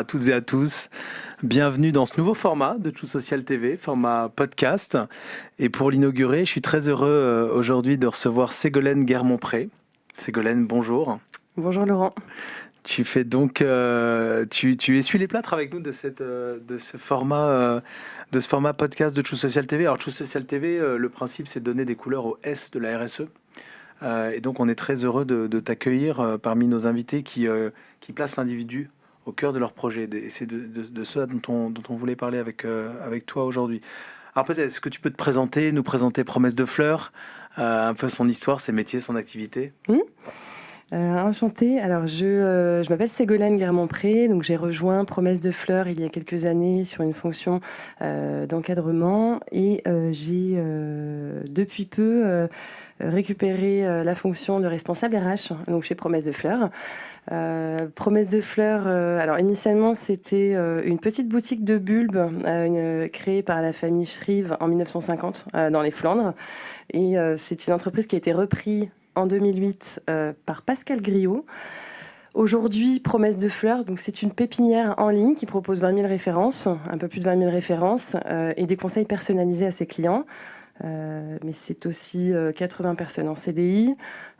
à toutes et à tous. Bienvenue dans ce nouveau format de True Social TV, format podcast. Et pour l'inaugurer, je suis très heureux aujourd'hui de recevoir Ségolène Guermont-Pré. Ségolène, bonjour. Bonjour Laurent. Tu fais donc, tu essuies les plâtres avec nous de ce format podcast de True Social TV. Alors True Social TV, le principe c'est de donner des couleurs au S de la RSE. Et donc on est très heureux de t'accueillir parmi nos invités qui placent l'individu au cœur de leur projet. Et c'est de cela dont on voulait parler avec toi aujourd'hui. Alors peut-être, est-ce que tu peux nous présenter Promesse de Fleurs, un peu son histoire, ses métiers, son activité? Enchantée. Alors, je m'appelle Ségolène Guermont-Pré, donc j'ai rejoint Promesse de Fleurs il y a quelques années sur une fonction d'encadrement et j'ai depuis peu récupéré la fonction de responsable RH, donc chez Promesse de Fleurs. Promesse de Fleurs, alors initialement c'était une petite boutique de bulbes créée par la famille Schrieve en 1950 dans les Flandres. Et c'est une entreprise qui a été reprise en 2008 par Pascal Griot. Aujourd'hui, Promesse de Fleurs, donc c'est une pépinière en ligne qui propose 20 000 références, un peu plus de 20 000 références, et des conseils personnalisés à ses clients. Mais c'est aussi 80 personnes en CDI.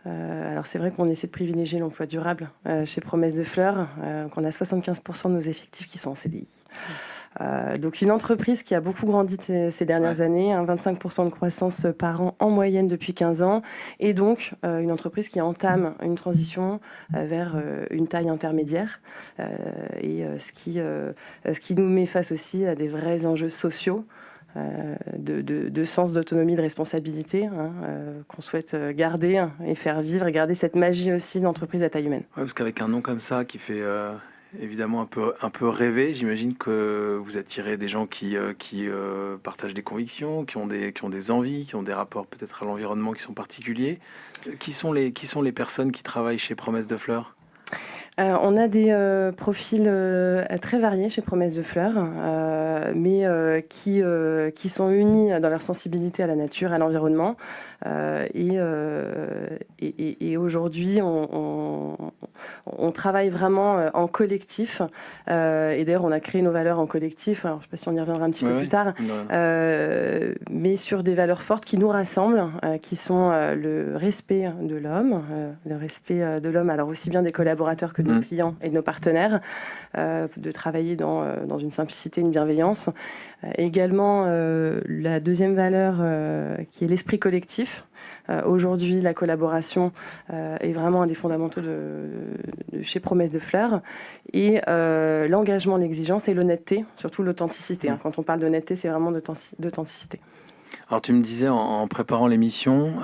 Alors c'est vrai qu'on essaie de privilégier l'emploi durable chez Promesse de Fleurs, qu'on a 75% de nos effectifs qui sont en CDI. Donc une entreprise qui a beaucoup grandi ces dernières années, 25% de croissance par an en moyenne depuis 15 ans, et donc une entreprise qui entame une transition vers une taille intermédiaire, ce qui nous met face aussi à des vrais enjeux sociaux. De sens d'autonomie, de responsabilité qu'on souhaite garder et faire vivre et garder cette magie aussi d'entreprise à taille humaine. Ouais, parce qu'avec un nom comme ça qui fait évidemment un peu rêver, j'imagine que vous attirez des gens qui partagent des convictions, qui ont des envies, qui ont des rapports peut-être à l'environnement qui sont particuliers. Qui sont les personnes qui travaillent chez Promesse de Fleurs? On a des profils très variés chez Promesse de Fleurs, mais qui sont unis dans leur sensibilité à la nature, à l'environnement. Et aujourd'hui, on travaille vraiment en collectif. Et d'ailleurs, on a créé nos valeurs en collectif. Alors, je ne sais pas si on y reviendra un petit peu plus tard. Mais sur des valeurs fortes qui nous rassemblent, qui sont le respect de l'homme, alors aussi bien des collaborateurs que de nos clients et de nos partenaires, de travailler dans une simplicité, une bienveillance. Également, la deuxième valeur qui est l'esprit collectif. Aujourd'hui, la collaboration est vraiment un des fondamentaux de chez Promesse de Fleurs. Et l'engagement, l'exigence et l'honnêteté, surtout l'authenticité. Quand on parle d'honnêteté, c'est vraiment d'authenticité. Alors tu me disais en préparant l'émission,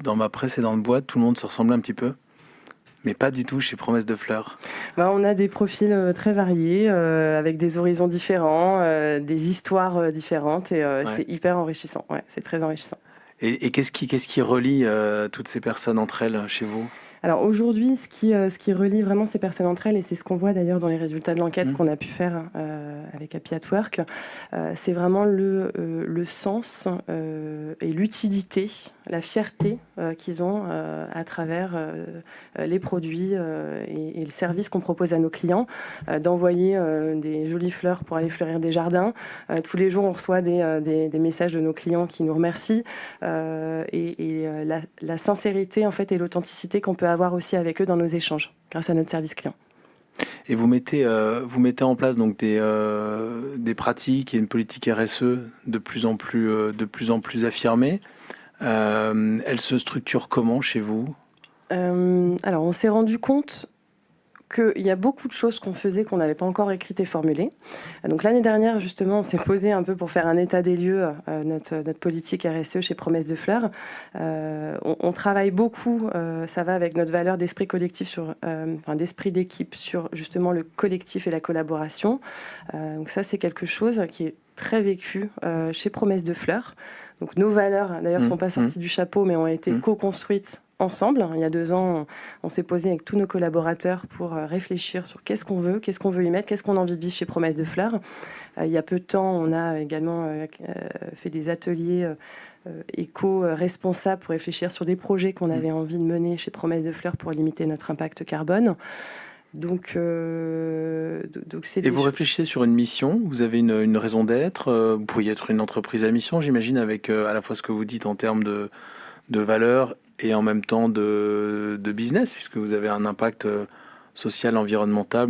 dans ma précédente boîte, tout le monde se ressemblait un petit peu, mais pas du tout chez Promesse de Fleurs. On a des profils très variés, avec des horizons différents, des histoires différentes, et c'est hyper enrichissant. Ouais, c'est très enrichissant. Et qu'est-ce qui relie toutes ces personnes entre elles chez vous ? Alors aujourd'hui, ce qui relie vraiment ces personnes entre elles, et c'est ce qu'on voit d'ailleurs dans les résultats de l'enquête qu'on a pu faire avec Happy at Work, c'est vraiment le sens et l'utilité, la fierté qu'ils ont à travers les produits et le service qu'on propose à nos clients, d'envoyer des jolies fleurs pour aller fleurir des jardins. Tous les jours, on reçoit des messages de nos clients qui nous remercient, et la sincérité en fait, et l'authenticité qu'on peut avoir aussi avec eux dans nos échanges, grâce à notre service client. Et vous mettez en place donc des pratiques et une politique RSE de plus en plus affirmée. Elle se structure comment chez vous ? Alors, on s'est rendu compte qu'il y a beaucoup de choses qu'on faisait qu'on n'avait pas encore écrites et formulées. Donc l'année dernière, justement, on s'est posé un peu pour faire un état des lieux, notre politique RSE chez Promesse de Fleurs. On travaille beaucoup, ça va avec notre valeur d'esprit collectif, d'esprit d'équipe, sur justement le collectif et la collaboration. Donc ça, c'est quelque chose qui est très vécu chez Promesse de Fleurs. Donc nos valeurs, d'ailleurs, ne sont pas sorties du chapeau, mais ont été co-construites ensemble. Il y a 2 ans, on s'est posé avec tous nos collaborateurs pour réfléchir sur qu'est-ce qu'on veut y mettre, qu'est-ce qu'on a envie de vivre chez Promesse de Fleurs. Il y a peu de temps, on a également fait des ateliers éco-responsables pour réfléchir sur des projets qu'on avait envie de mener chez Promesse de Fleurs pour limiter notre impact carbone. Donc c'est Et vous réfléchissez sur une mission, vous avez une raison d'être, vous pourriez être une entreprise à mission, j'imagine, avec à la fois ce que vous dites en termes de valeur et en même temps de business, puisque vous avez un impact social, environnemental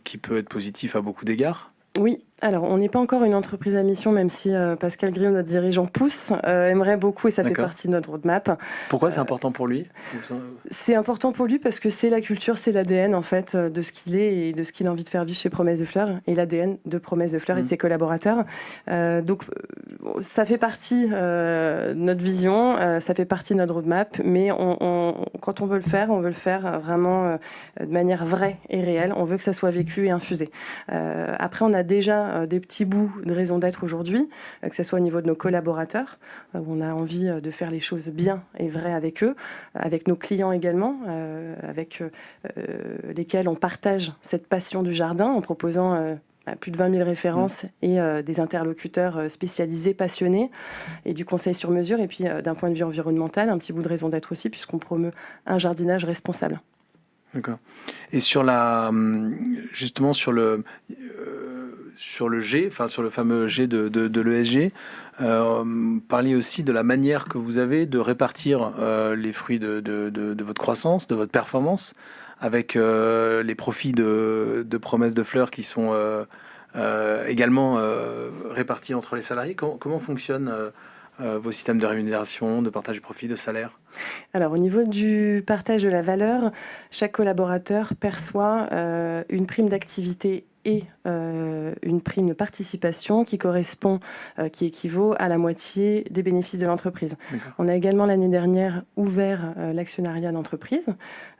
qui peut être positif à beaucoup d'égards. Oui, alors on n'est pas encore une entreprise à mission, même si Pascal Griot, notre dirigeant, pousse, aimerait beaucoup et ça fait D'accord. partie de notre roadmap. Pourquoi c'est important pour lui? C'est important pour lui parce que c'est la culture, c'est l'ADN en fait de ce qu'il est et de ce qu'il a envie de faire vivre chez Promesse de Fleurs et l'ADN de Promesse de Fleurs et de ses collaborateurs. Donc ça fait partie de notre vision, ça fait partie de notre roadmap, mais quand on veut le faire vraiment de manière vraie et réelle. On veut que ça soit vécu et infusé. Après, on a déjà des petits bouts de raison d'être aujourd'hui, que ce soit au niveau de nos collaborateurs, où on a envie de faire les choses bien et vraies avec eux, avec nos clients également, avec lesquels on partage cette passion du jardin en proposant plus de 20 000 références et des interlocuteurs spécialisés, passionnés et du conseil sur mesure. Et puis d'un point de vue environnemental, un petit bout de raison d'être aussi puisqu'on promeut un jardinage responsable. D'accord. Et justement sur le G, enfin sur le fameux G de l'ESG, parliez aussi de la manière que vous avez de répartir les fruits de votre croissance, de votre performance, avec les profits de Promesse de Fleurs qui sont également répartis entre les salariés. Comment fonctionnent vos systèmes de rémunération, de partage de profits, de salaire? Alors, au niveau du partage de la valeur, chaque collaborateur perçoit une prime d'activité et une prime de participation qui correspond, qui équivaut à la moitié des bénéfices de l'entreprise. D'accord. On a également l'année dernière ouvert l'actionnariat d'entreprise,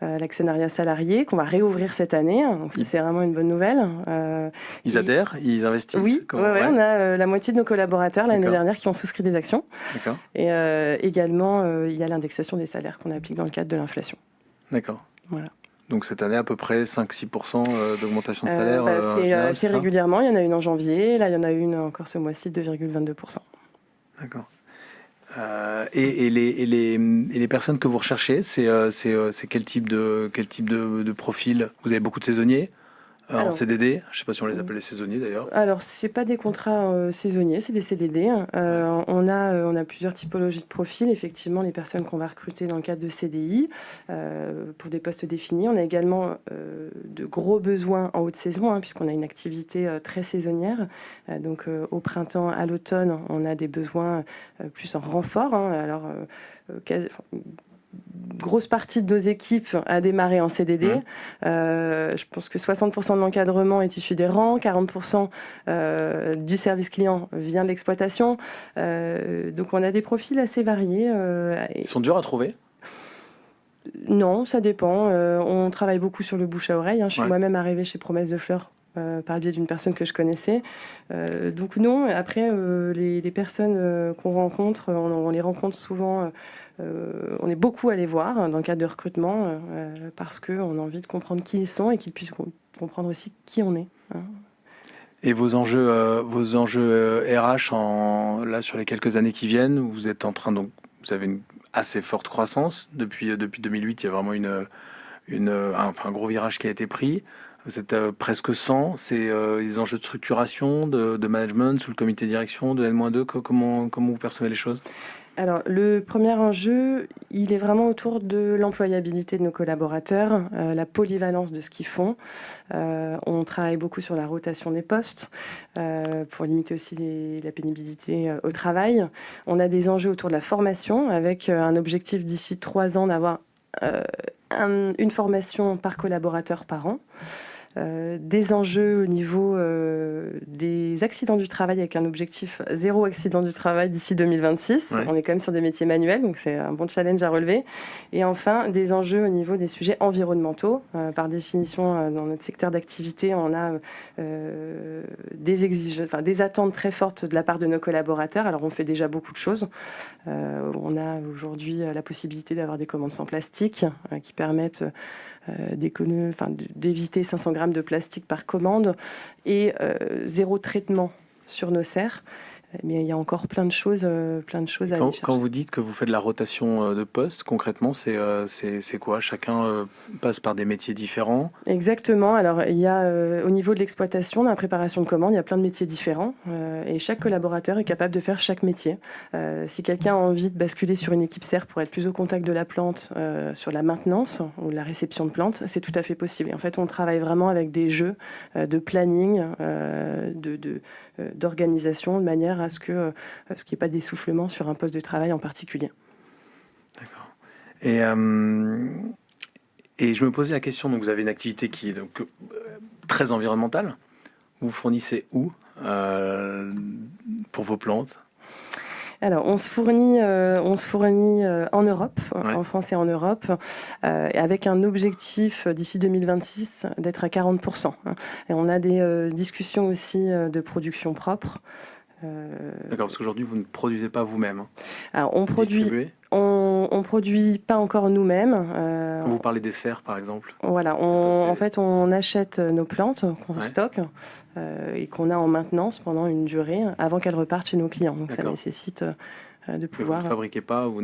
l'actionnariat salarié, qu'on va réouvrir cette année. Donc ça, c'est vraiment une bonne nouvelle. Ils adhèrent, ils investissent? Oui, on a la moitié de nos collaborateurs l'année dernière qui ont souscrit des actions. D'accord. Et également, il y a l'indexation des salaires qu'on applique dans le cadre de l'inflation. D'accord. Voilà. Donc cette année, à peu près 5-6% d'augmentation de salaire c'est régulièrement. Il y en a une en janvier. Là, il y en a une encore ce mois-ci de 2,22%. D'accord. Et les personnes que vous recherchez, c'est quel type de profil? Vous avez beaucoup de saisonniers en CDD? Je ne sais pas si on les appelle les saisonniers d'ailleurs. Alors, ce n'est pas des contrats saisonniers, c'est des CDD. On a plusieurs typologies de profils. Effectivement, les personnes qu'on va recruter dans le cadre de CDI pour des postes définis. On a également de gros besoins en haute saison, puisqu'on a une activité très saisonnière. Donc, au printemps, à l'automne, on a des besoins plus en renfort. Grosse partie de nos équipes a démarré en CDD. Je pense que 60% de l'encadrement est issu des rangs, 40% du service client vient de l'exploitation. Donc on a des profils assez variés. Ils sont durs à trouver? Non, ça dépend. On travaille beaucoup sur le bouche à oreille. Je suis moi-même arrivée chez Promesse de Fleurs par le biais d'une personne que je connaissais. Donc non, après, les personnes qu'on rencontre, on les rencontre souvent... on est beaucoup à les voir dans le cadre de recrutement parce qu'on a envie de comprendre qui ils sont et qu'ils puissent comprendre aussi qui on est. Et vos enjeux RH là, sur les quelques années qui viennent, vous êtes en train, donc vous avez une assez forte croissance. Depuis 2008, il y a vraiment un gros virage qui a été pris. Vous êtes presque 100. C'est des enjeux de structuration, de management, sous le comité de direction, de N-2. Comment vous percevez les choses? Alors, le premier enjeu, il est vraiment autour de l'employabilité de nos collaborateurs, la polyvalence de ce qu'ils font. On travaille beaucoup sur la rotation des postes pour limiter aussi la pénibilité au travail. On a des enjeux autour de la formation avec un objectif d'ici 3 ans d'avoir une formation par collaborateur par an. Des enjeux au niveau des accidents du travail avec un objectif 0 accident du travail d'ici 2026. On est quand même sur des métiers manuels, donc c'est un bon challenge à relever. Et enfin, des enjeux au niveau des sujets environnementaux. Par définition, dans notre secteur d'activité, on a des attentes très fortes de la part de nos collaborateurs. Alors, on fait déjà beaucoup de choses. On a aujourd'hui la possibilité d'avoir des commandes sans plastique qui permettent d'éviter 500 grammes de plastique par commande et 0 traitement sur nos serres. Mais il y a encore plein de choses à aller Quand chercher. vous dites que vous faites de la rotation de postes, concrètement, c'est quoi? Chacun passe par des métiers différents? Exactement. Alors, il y a, au niveau de l'exploitation, dans la préparation de commandes, il y a plein de métiers différents, et chaque collaborateur est capable de faire chaque métier. Si quelqu'un a envie de basculer sur une équipe serre pour être plus au contact de la plante, sur la maintenance ou la réception de plantes, c'est tout à fait possible. Et en fait, on travaille vraiment avec des jeux, de planning, d'organisation, de manière à ce qu'il n'y ait pas d'essoufflement sur un poste de travail en particulier. D'accord. Et je me posais la question, donc vous avez une activité qui est donc très environnementale. Vous fournissez où pour vos plantes? Alors, on se fournit en Europe, Ouais. en France et en Europe, avec un objectif d'ici 2026 d'être à 40%, hein. Et on a des discussions aussi de production propre. D'accord, parce qu'aujourd'hui, vous ne produisez pas vous-même, hein. Alors, on Vous produit, distribuez? on produit pas encore nous-mêmes. Quand vous parlez des serres, par exemple, Voilà, en fait, on achète nos plantes qu'on Ouais. stocke et qu'on a en maintenance pendant une durée avant qu'elles repartent chez nos clients. Donc, ça D'accord. nécessite de mais vous pouvoir. ne fabriquez pas, vous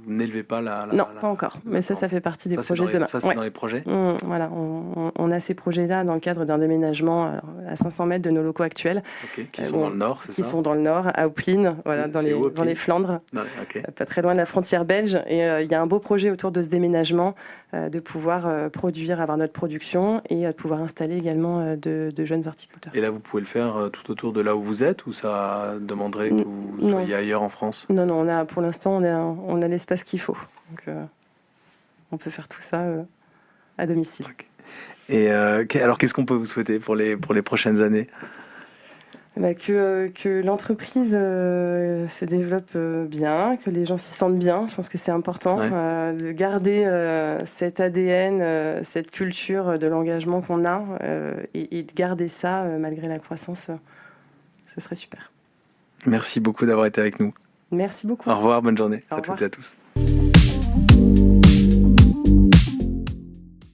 n'élevez pas Non, pas encore. Mais ça D'accord. fait partie des Ça, c'est projets de demain. ça, c'est Ouais. dans les projets? Voilà, on a ces projets-là dans le cadre d'un déménagement alors, à 500 mètres de nos locaux actuels. Ok. Qui sont dans le nord, c'est Qui ça? sont dans le nord, à Oupline, voilà, dans C'est où, les Oupline? Flandres, Non, ok. pas très loin de la frontière belge. Et il y a un beau projet autour de ce déménagement, de pouvoir produire, avoir notre production et de pouvoir installer également de jeunes horticulteurs. Et là, vous pouvez le faire tout autour de là où vous êtes, ou ça demanderait que vous Non. soyez ailleurs en France? Non, pour l'instant, on a l'espace qu'il faut. Donc, on peut faire tout ça à domicile. Ok. Et alors, qu'est-ce qu'on peut vous souhaiter pour les prochaines années? Que l'entreprise se développe bien, que les gens s'y sentent bien. Je pense que c'est important de garder cet ADN, cette culture de l'engagement qu'on a et de garder ça malgré la croissance. Ce serait super. Merci beaucoup d'avoir été avec nous. Merci beaucoup. Au revoir, bonne journée Au à revoir. toutes et à tous.